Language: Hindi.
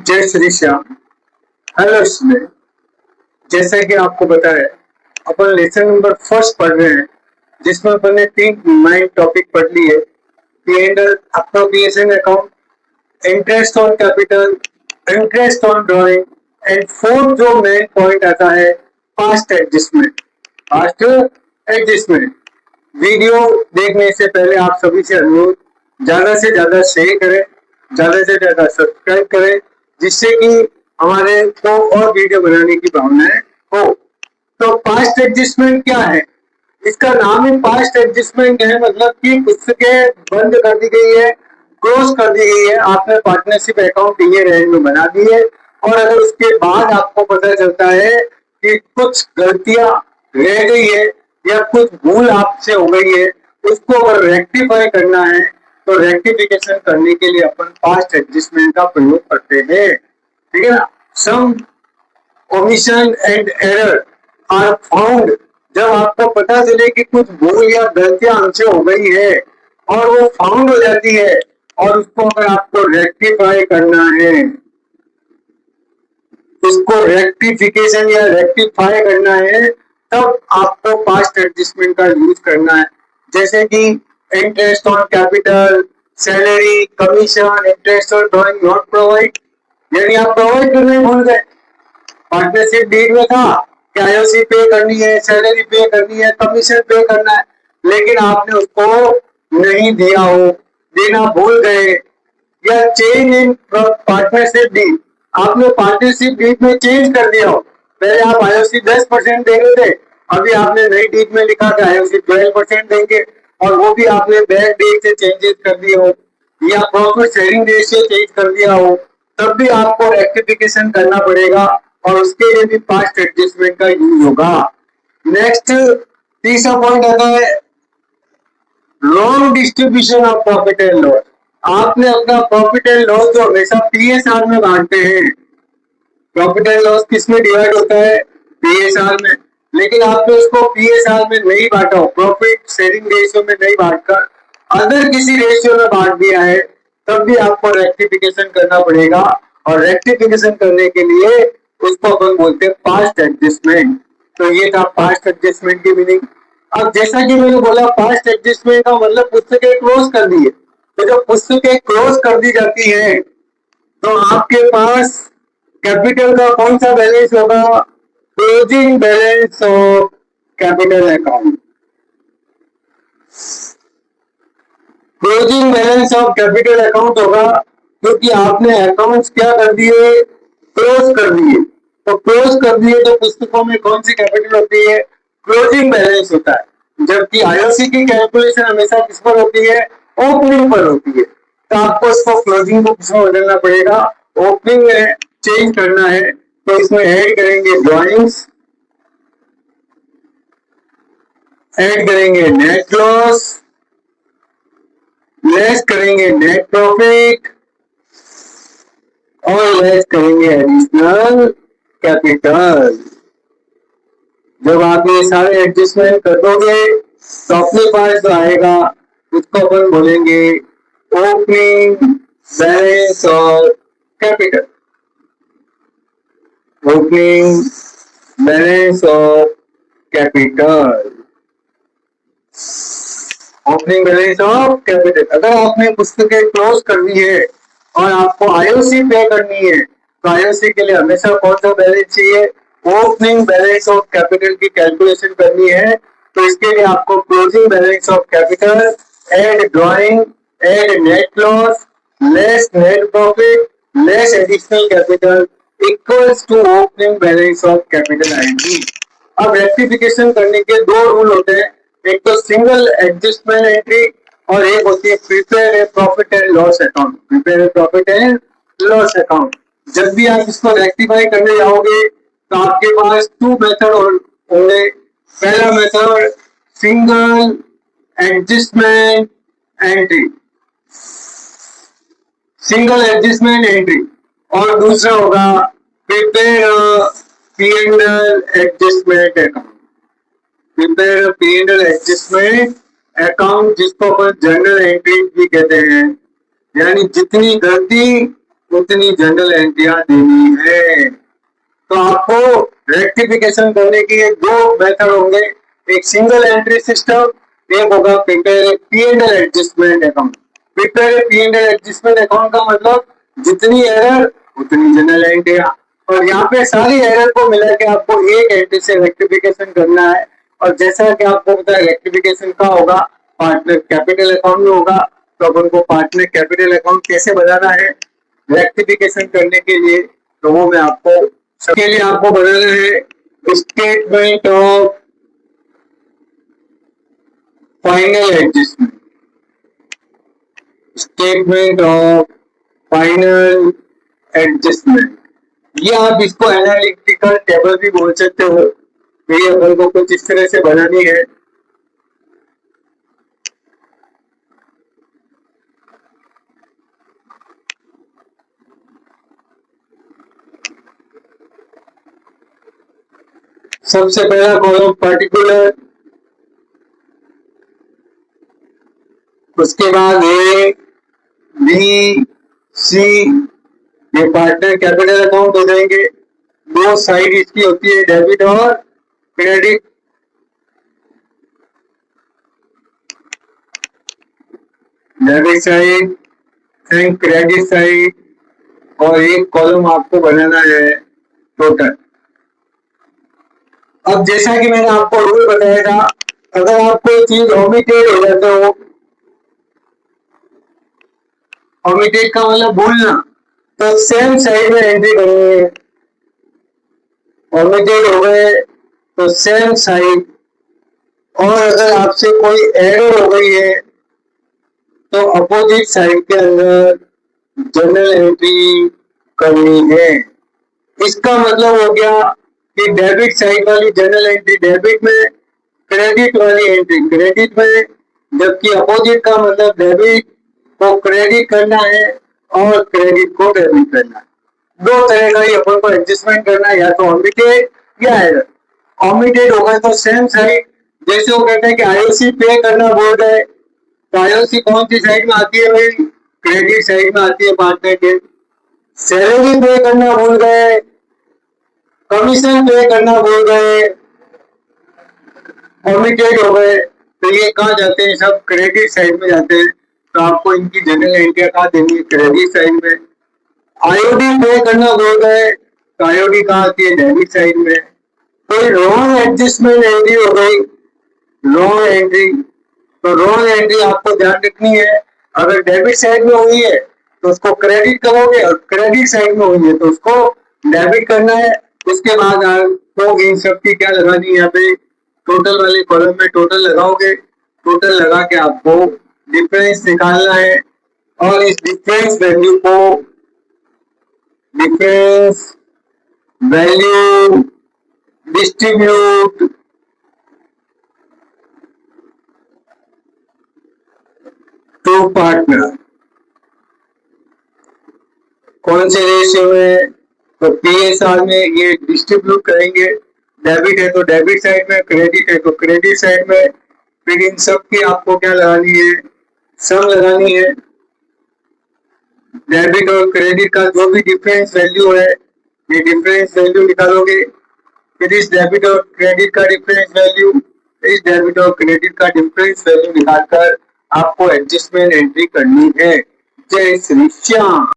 जय श्री श्याम। हेलो स्टूडेंट, जैसा कि आपको पता है अपन लेसन नंबर फर्स्ट पढ़ रहे हैं, जिसमें अपन ने 3 नए टॉपिक पढ़ लिए। P&L, appropriation account, interest on capital, interest on drawing and fourth जो मेन पॉइंट आता है past adjustment. Past adjustment video देखने से पहले आप सभी से अनुरोध, ज्यादा से ज्यादा शेयर करें, ज्यादा से ज्यादा सब्सक्राइब करें, जिससे कि हमारे को और वीडियो बनाने की भावनाएं हो। तो पास्ट एडजस्टमेंट क्या है? इसका नाम ही पास्ट एडजस्टमेंट है, मतलब कि पुस्तकें बंद कर दी गई है, क्लोज कर दी गई है, आपने पार्टनरशिप अकाउंट ईयर एंड में बना दी है। और अगर उसके बाद आपको पता चलता है कि कुछ गलतियां रह गई है या कुछ भूल आपसे हो गई है, उसको अगर रेक्टिफाई करना है तो रेक्टिफिकेशन करने के लिए अपन पास्ट एडजस्टमेंट का प्रयोग करते हैं। ठीक है ना? Some omission and error are found, जब आपको पता चले कि कुछ भूल या गलतियां हमसे हो गई है और वो फाउंड हो जाती है और उसको अगर आपको रेक्टिफाई करना है, उसको रेक्टिफिकेशन या रेक्टिफाई करना है, तब आपको पास्ट एडजस्टमेंट का यूज करना है। जैसे कि interest on capital, salary, commission, interest on drawing not provide, यानी आप प्रोवाइड करने भूल गए। पार्टनरशिप डीड में था कि आईओसी पे करनी है, सैलरी पे करनी है, कमीशन पे करना है, लेकिन आपने उसको नहीं दिया हो, देना भूल गए। या चेंज इन पार्टनरशिप डीड, आपने पार्टनरशिप डीड में चेंज कर दिया हो। पहले आप आईओसी 10% दे रहे थे, अभी आपने नई डीड में लिखा था आईओसी 12% देंगे, और वो भी आपने बैक डेट से चेंजेस कर दिए हो या प्रॉफिट शेयरिंग रेशियो चेंज कर दिया हो, तब भी आपको रेक्टिफिकेशन करना पड़ेगा और उसके लिए भी पास्ट एडजस्टमेंट का यूज होगा। नेक्स्ट तीसरा पॉइंट आता है wrong distribution of profit and loss. आपने अपना प्रॉफिट एंड लॉस जो हमेशा पीएसआर में बांटते हैं, प्रॉफिट एंड लॉस किस में डिवाइड होता है? पीएसआर में, लेकिन आपने उसको पीएसआर में नहीं बांटा हो, प्रॉफिट शेयरिंग रेशियो में नहीं बांटकर अदर किसी रेशियो में बांट दिया है, तब भी आपको रेक्टिफिकेशन करना पड़ेगा। और रेक्टिफिकेशन करने के लिए उसको अपन बोलते हैं पास्ट एडजस्टमेंट। तो ये था पास्ट एडजस्टमेंट की मीनिंग। अब जैसा कि मैंने बोला, पास्ट एडजस्टमेंट का मतलब पुस्तकें क्लोज कर दी है। तो जब पुस्तकें क्लोज कर दी जाती है तो आपके पास कैपिटल का कौन सा बैलेंस होगा? Closing balance of capital account. Closing balance of capital account होगा, क्योंकि आपने अकाउंट्स क्या कर दिए? क्लोज कर दिए। तो क्लोज कर दिए तो पुस्तकों में कौन सी कैपिटल होती है? क्लोजिंग बैलेंस होता है। जबकि आईओसी की कैलकुलेशन हमेशा किस पर होती है? ओपनिंग पर होती है। तो आपको इसको क्लोजिंग को किसमें बदलना पड़ेगा? ओपनिंग में चेंज करना है। तो इसमें ऐड करेंगे ड्रॉइंग्स, ऐड करेंगे नेट लॉस, लेस करेंगे नेट प्रॉफिट और लेस करेंगे एडिशनल कैपिटल। जब आप ये सारे एडजस्टमेंट कर दोगे तो अपने पास जो आएगा उसको अपन बोलेंगे opening balance of capital. Opening balance of capital, opening balance of capital. अगर आपने पुस्तकें क्लोज करनी है और आपको आईओसी पे करनी है, तो आईओसी के लिए हमेशा कौन सा बैलेंस चाहिए? ओपनिंग बैलेंस ऑफ कैपिटल की कैलकुलेशन करनी है, तो इसके लिए आपको closing balance of capital, add drawing, add net loss, less net profit, less additional capital equals to opening balance of capital आएगी। अब रेक्टिफिकेशन करने के 2 रूल होते हैं, एक तो सिंगल एडजस्टमेंट एंट्री और एक होती है prepare a profit and loss account. Prepare a profit and loss account. जब भी आप इसको रेक्टिफाई करने जाओगे तो आपके पास 2 मेथड होंगे। पहला method single adjustment entry, single adjustment entry, और दूसरा होगा prepare P&L adjustment account. Prepare P&L adjustment account, जिसको अपन जर्नल एंट्री भी कहते हैं, यानी जितनी गलती उतनी जनरल एंट्रियां देनी है। तो आपको रेक्टिफिकेशन करने के लिए दो मेथड होंगे, एक सिंगल एंट्री सिस्टम, एक होगा prepare P and L adjustment account. Prepare P and L adjustment account का मतलब जितनी एरर उतनी जनरल एंट्रियां, और यहाँ पे सारी एरर को मिला के आपको एक एंट्री से रेक्टिफिकेशन करना है। और जैसा कि आपको पता है रेक्टिफिकेशन का होगा पार्टनर कैपिटल अकाउंट में होगा, तो अपन को पार्टनर कैपिटल अकाउंट कैसे बनाना है रेक्टिफिकेशन करने के लिए, तो वो मैं आपको सबके लिए आपको बनाना है statement of final adjustment. Statement of final adjustment, ये आप इसको एनालिटिकल टेबल भी बोल सकते हो। ये अपन को कुछ इस तरह से बनानी है। सबसे पहला कॉलम पर्टिकुलर, उसके बाद ए बी सी, ये पार्टनर कैपिटल अकाउंट हो जाएंगे। दो साइड इसकी होती है डेबिट और credit. Debit side and credit side, और एक कॉलम आपको बनाना है टोटल। अब जैसा कि मैंने आपको रूल बताया था, अगर आप कोई चीज ओमिटेड हो जाते हो, ओमिटेड का मतलब भूलना, तो सेम साइड में एंट्री करेंगे। ओमिटेड हो गए तो सेम साइड, और अगर आपसे कोई एरर हो गई है तो अपोजिट साइड के अंदर जनरल एंट्री करनी है। इसका मतलब हो गया कि डेबिट साइड वाली जनरल एंट्री डेबिट में, क्रेडिट वाली एंट्री क्रेडिट में, जबकि अपोजिट का मतलब डेबिट को क्रेडिट करना है और क्रेडिट को डेबिट करना है। दो तरह का ही अपन को एडजस्टमेंट करना है, या तो ओमिटेड या एरर। ओमिटेड हो गए तो सेम साइड, जैसे वो कहते हैं कि आईओसी पे करना भूल गए, तो आईओसी कौन सी साइड में आती है भाई, क्रेडिट साइड में आती है पार्टनर के। सैलरी पे करना भूल गए, कमीशन पे करना भूल गए, ओमिटेड हो गए, तो ये कहाँ जाते हैं, सब क्रेडिट साइड में जाते हैं। तो आपको इनकी जनरल एंट्रियां कहाँ देनी है, क्रेडिट साइड में। आईओडी पे करना भूल गए, तो आईओडी कहाँ आती है, डेबिट साइड में। कोई रॉन्ग एडजस्टमेंट एंट्री हो गई, रॉन्ग एंट्री, तो रॉन्ग एंट्री आपको ध्यान रखनी है। अगर डेबिट साइड में हुई है तो उसको क्रेडिट करोगे, और क्रेडिट साइड में हुई है तो उसको डेबिट करना है। उसके बाद आपको इन सब की क्या लगानी है, यहाँ पे टोटल वाले कॉलम में टोटल लगाओगे। टोटल लगा के आपको डिफरेंस निकालना है, और इस डिफरेंस वैल्यू को difference value distribute to partner, कौन से रेशियो में, तो पीएसआर में ये डिस्ट्रीब्यूट करेंगे। डेबिट है तो डेबिट साइड में, क्रेडिट है तो क्रेडिट साइड में। फिर इन सब की आपको क्या लगानी है, सम लगानी है। डेबिट और क्रेडिट का जो भी डिफरेंस वैल्यू है, ये डिफरेंस वैल्यू निकालोगे। फिर इस डेबिट और क्रेडिट का डिफरेंस वैल्यू, इस डेबिट और क्रेडिट का डिफरेंस वैल्यू निकालकर आपको एडजस्टमेंट एंट्री करनी है। जय श्री श्याम।